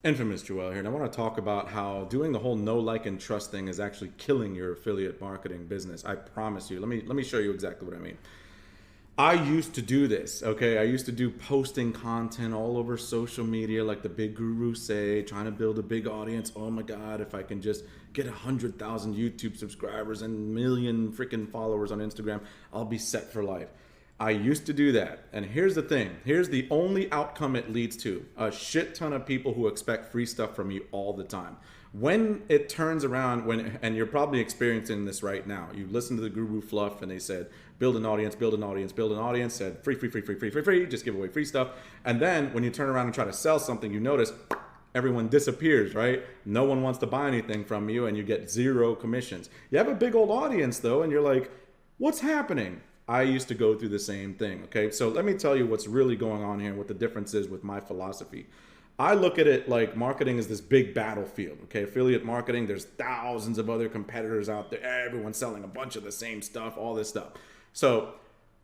Infamous Joel here, and I want to talk about how doing the whole know, like, and trust thing is actually killing your affiliate marketing business. I promise you. Let me show you exactly what I mean. I used to do this, okay? I used to do posting content all over social media, like the big gurus say, trying to build a big audience. Oh my God, if I can just get 100,000 YouTube subscribers and a million freaking followers on Instagram, I'll be set for life. I used to do that. And here's the thing. Here's the only outcome it leads to. A shit ton of people who expect free stuff from you all the time. When it turns around, and you're probably experiencing this right now. You listen to the guru fluff and they said, build an audience, build an audience, build an audience, said free, free, free, free, free, free, free, just give away free stuff. And then when you turn around and try to sell something, you notice everyone disappears, right? No one wants to buy anything from you and you get zero commissions. You have a big old audience though, and you're like, what's happening? I used to go through the same thing, okay? So let me tell you what's really going on here, what the difference is with my philosophy. I look at it like marketing is this big battlefield, okay? Affiliate marketing, there's thousands of other competitors out there. Everyone's selling a bunch of the same stuff, all this stuff. So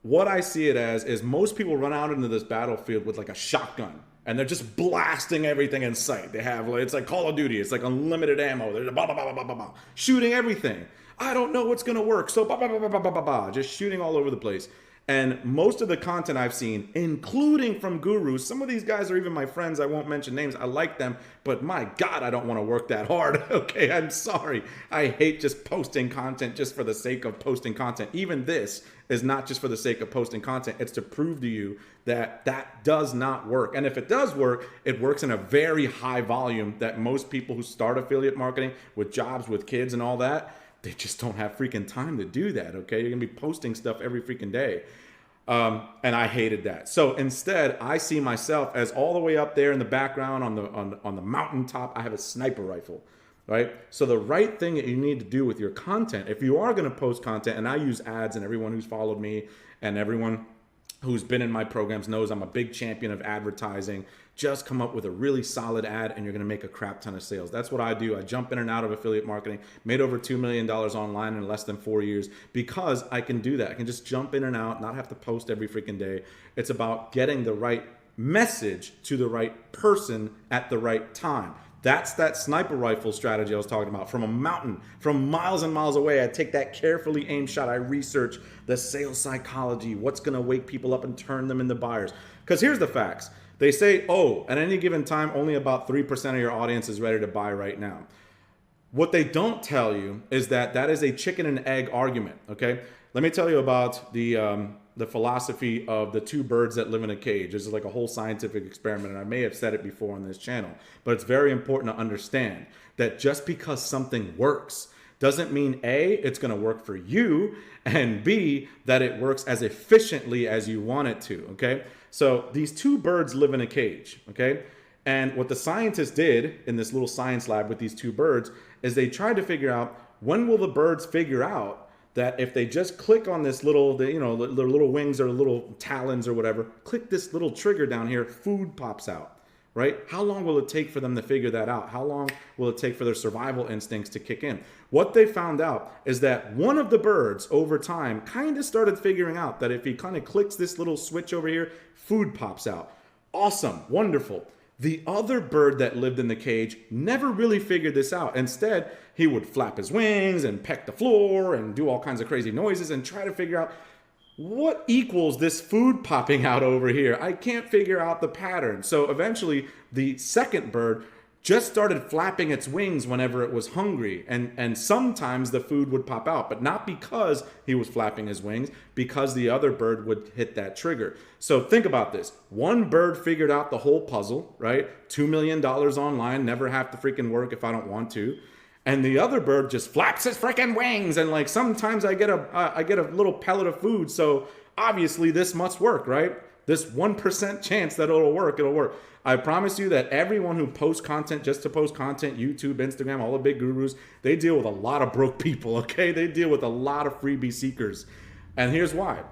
what I see it as is most people run out into this battlefield with like a shotgun and they're just blasting everything in sight. They have, it's like Call of Duty. It's like unlimited ammo. They're blah, blah, blah, blah, blah, blah, shooting everything. I don't know what's going to work. So blah, blah, blah, blah, blah, blah, blah, just shooting all over the place. And most of the content I've seen, including from gurus, some of these guys are even my friends. I won't mention names. I like them, but my God, I don't want to work that hard. Okay, I'm sorry. I hate just posting content just for the sake of posting content. Even this is not just for the sake of posting content. It's to prove to you that that does not work. And if it does work, it works in a very high volume that most people who start affiliate marketing with jobs, with kids and all that, they just don't have freaking time to do that, okay? You're gonna be posting stuff every freaking day. And I hated that. So instead, I see myself as all the way up there in the background on the mountaintop. I have a sniper rifle, right? So the right thing that you need to do with your content, if you are gonna post content, and I use ads, and everyone who's followed me and everyone who's been in my programs knows I'm a big champion of advertising. Just come up with a really solid ad and you're gonna make a crap ton of sales. That's what I do. I jump in and out of affiliate marketing, made over $2 million online in less than 4 years because I can do that. I can just jump in and out, not have to post every freaking day. It's about getting the right message to the right person at the right time. That's that sniper rifle strategy I was talking about. From a mountain, from miles and miles away, I take that carefully aimed shot. I research the sales psychology, what's gonna wake people up and turn them into buyers. Because here's the facts. They say, oh, at any given time, only about 3% of your audience is ready to buy right now. What they don't tell you is that that is a chicken and egg argument, okay? Let me tell you about the philosophy of the two birds that live in a cage. This is like a whole scientific experiment, and I may have said it before on this channel, but it's very important to understand that just because something works doesn't mean A, it's gonna work for you, and B, that it works as efficiently as you want it to, okay? So these two birds live in a cage, okay? And what the scientists did in this little science lab with these two birds is they tried to figure out when will the birds figure out that if they just click on this little, their little wings or little talons or whatever, click this little trigger down here, food pops out, right? How long will it take for them to figure that out? How long will it take for their survival instincts to kick in? What they found out is that one of the birds over time kind of started figuring out that if he kind of clicks this little switch over here, food pops out. Awesome, wonderful. The other bird that lived in the cage never really figured this out. Instead, he would flap his wings and peck the floor and do all kinds of crazy noises and try to figure out what equals this food popping out over here. I can't figure out the pattern. So eventually, the second bird just started flapping its wings whenever it was hungry. And sometimes the food would pop out, but not because he was flapping his wings, because the other bird would hit that trigger. So think about this. One bird figured out the whole puzzle, right? $2 million online, never have to freaking work if I don't want to. And the other bird just flaps his freaking wings. And like sometimes I get a little pellet of food. So obviously this must work, right? This 1% chance that it'll work. I promise you that everyone who posts content just to post content, YouTube, Instagram, all the big gurus, they deal with a lot of broke people, okay? They deal with a lot of freebie seekers. And here's why.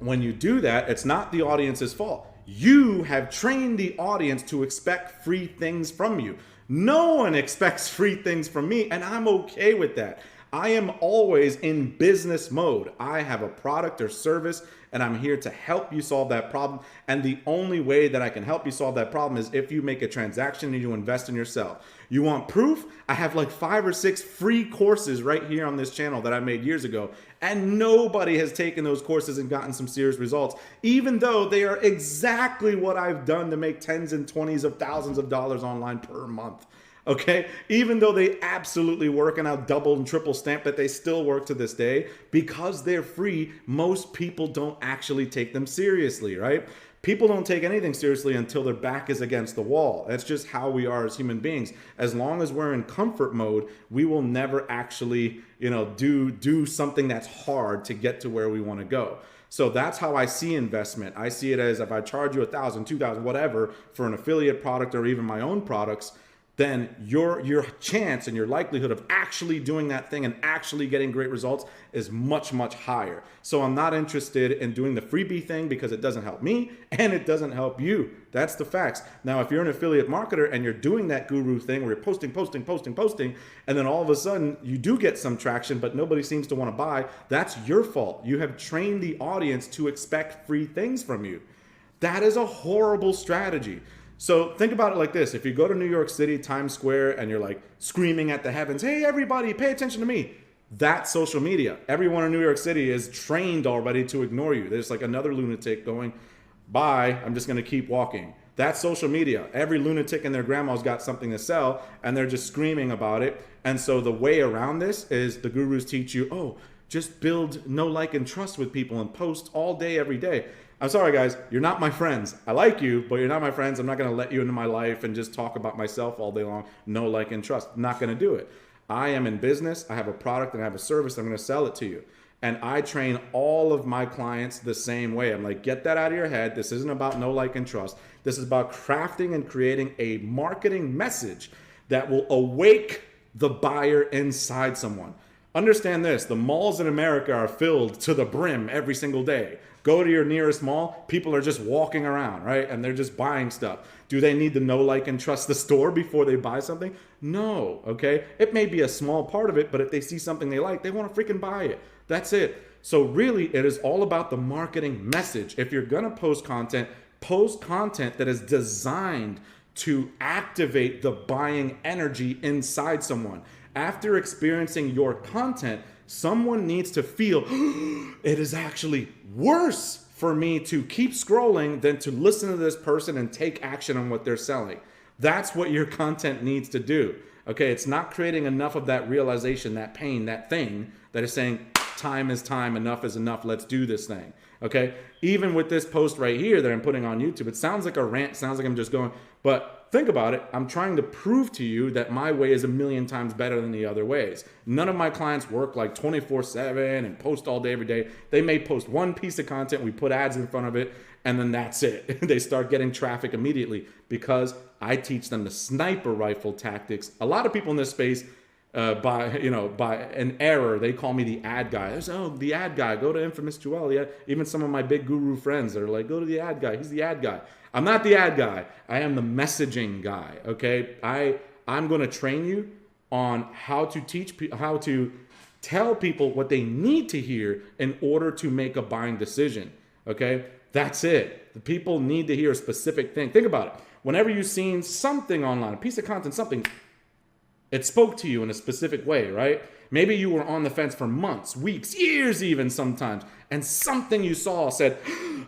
When you do that, it's not the audience's fault. You have trained the audience to expect free things from you. No one expects free things from me, and I'm okay with that. I am always in business mode. I have a product or service and I'm here to help you solve that problem. And the only way that I can help you solve that problem is if you make a transaction and you invest in yourself. You want proof? I have like 5 or 6 free courses right here on this channel that I made years ago. And nobody has taken those courses and gotten some serious results, even though they are exactly what I've done to make tens and twenties of thousands of dollars online per month. Okay, even though they absolutely work, and I'll double and triple stamp that they still work to this day, because they're free, most people don't actually take them seriously, right? People don't take anything seriously until their back is against the wall. That's just how we are as human beings. As long as we're in comfort mode, we will never actually, do something that's hard to get to where we want to go. So that's how I see investment. I see it as if I charge you $1,000, $2,000, whatever for an affiliate product or even my own products, then your chance and your likelihood of actually doing that thing and actually getting great results is much, much higher. So I'm not interested in doing the freebie thing because it doesn't help me and it doesn't help you. That's the facts. Now, if you're an affiliate marketer and you're doing that guru thing where you're posting, and then all of a sudden you do get some traction, but nobody seems to want to buy, that's your fault. You have trained the audience to expect free things from you. That is a horrible strategy. So think about it like this. If you go to New York City, Times Square, and you're like screaming at the heavens, hey, everybody, pay attention to me. That's social media. Everyone in New York City is trained already to ignore you. There's like another lunatic going, bye, I'm just going to keep walking. That's social media. Every lunatic and their grandma's got something to sell, and they're just screaming about it. And so the way around this is the gurus teach you, just build know, like, and trust with people and post all day, every day. I'm sorry, guys, you're not my friends. I like you, but you're not my friends. I'm not going to let you into my life and just talk about myself all day long. Know, like, and trust. I'm not going to do it. I am in business. I have a product and I have a service. I'm going to sell it to you. And I train all of my clients the same way. I'm like, get that out of your head. This isn't about know, like, and trust. This is about crafting and creating a marketing message that will awake the buyer inside someone. Understand this, the malls in America are filled to the brim every single day. Go to your nearest mall, people are just walking around, right? And they're just buying stuff. Do they need to know, like, and trust the store before they buy something? No, okay? It may be a small part of it, but if they see something they like, they want to freaking buy it. That's it. So really, it is all about the marketing message. If you're gonna post content that is designed to activate the buying energy inside someone. After experiencing your content, someone needs to feel it is actually worse for me to keep scrolling than to listen to this person and take action on what they're selling. That's what your content needs to do. Okay, it's not creating enough of that realization, that pain, that thing that is saying time is time, enough is enough, let's do this thing. Okay, even with this post right here that I'm putting on YouTube, it sounds like a rant, sounds like I'm just going, but think about it. I'm trying to prove to you that my way is a million times better than the other ways. None of my clients work like 24/7 and post all day, every day. They may post one piece of content, we put ads in front of it, and then that's it. They start getting traffic immediately because I teach them the sniper rifle tactics. A lot of people in this space, by an error, they call me the ad guy. The ad guy, go to Infamous Joel. Yeah, even some of my big guru friends are like, go to the ad guy. He's the ad guy. I'm not the ad guy. I am the messaging guy. Okay, I'm going to train you on how to teach people, how to tell people what they need to hear in order to make a buying decision. Okay, that's it. The people need to hear a specific thing. Think about it. Whenever you've seen something online, a piece of content, something, it spoke to you in a specific way, right? Maybe you were on the fence for months, weeks, years even sometimes, and something you saw said,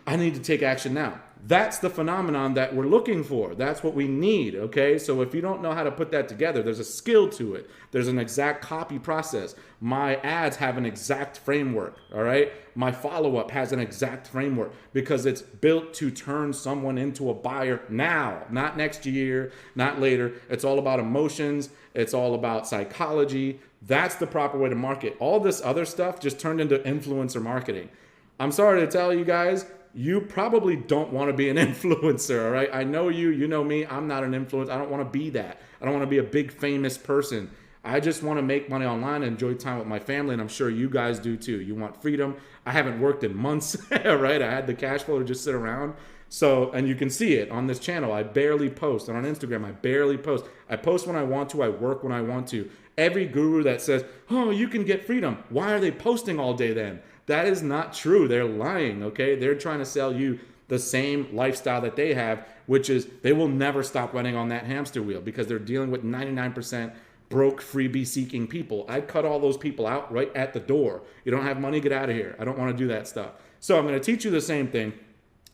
I need to take action now. That's the phenomenon that we're looking for. That's what we need, okay? So if you don't know how to put that together, there's a skill to it. There's an exact copy process. My ads have an exact framework, all right? My follow-up has an exact framework because it's built to turn someone into a buyer now, not next year, not later. It's all about emotions. It's all about psychology. That's the proper way to market. All this other stuff just turned into influencer marketing. I'm sorry to tell you guys, you probably don't want to be an influencer, all right? I know you, you know me. I'm not an influencer. I don't want to be that. I don't want to be a big famous person. I just want to make money online and enjoy time with my family, and I'm sure you guys do too. You want freedom. I haven't worked in months, right? I had the cash flow to just sit around. So, and you can see it on this channel. I barely post. And on Instagram, I barely post. I post when I want to. I work when I want to. Every guru that says, oh, you can get freedom, why are they posting all day then? That is not true. They're lying, okay? They're trying to sell you the same lifestyle that they have, which is they will never stop running on that hamster wheel because they're dealing with 99% broke, freebie seeking people. I'd cut all those people out right at the door. You don't have money, get out of here. I don't want to do that stuff. So I'm going to teach you the same thing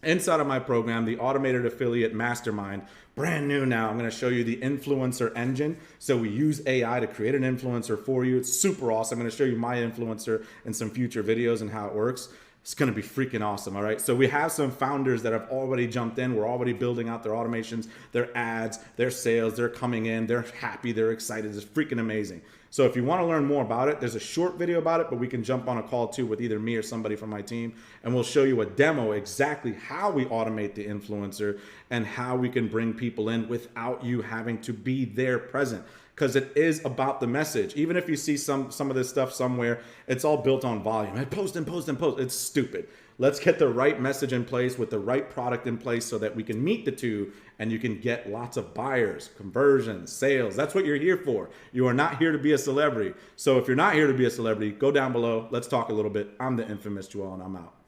inside of my program, the Automated Affiliate Mastermind. Brand new now. I'm going to show you the influencer engine. So we use AI to create an influencer for you. It's super awesome. I'm going to show you my influencer in some future videos and how it works. It's going to be freaking awesome. All right. So we have some founders that have already jumped in. We're already building out their automations, their ads, their sales. They're coming in. They're happy. They're excited. It's freaking amazing. So if you want to learn more about it, there's a short video about it, but we can jump on a call too with either me or somebody from my team, and we'll show you a demo exactly how we automate the influencer and how we can bring people in without you having to be there present. Because it is about the message. Even if you see some of this stuff somewhere, it's all built on volume. And post and post and post. It's stupid. Let's get the right message in place with the right product in place so that we can meet the two and you can get lots of buyers, conversions, sales. That's what you're here for. You are not here to be a celebrity. So if you're not here to be a celebrity, go down below. Let's talk a little bit. I'm the infamous Joel and I'm out.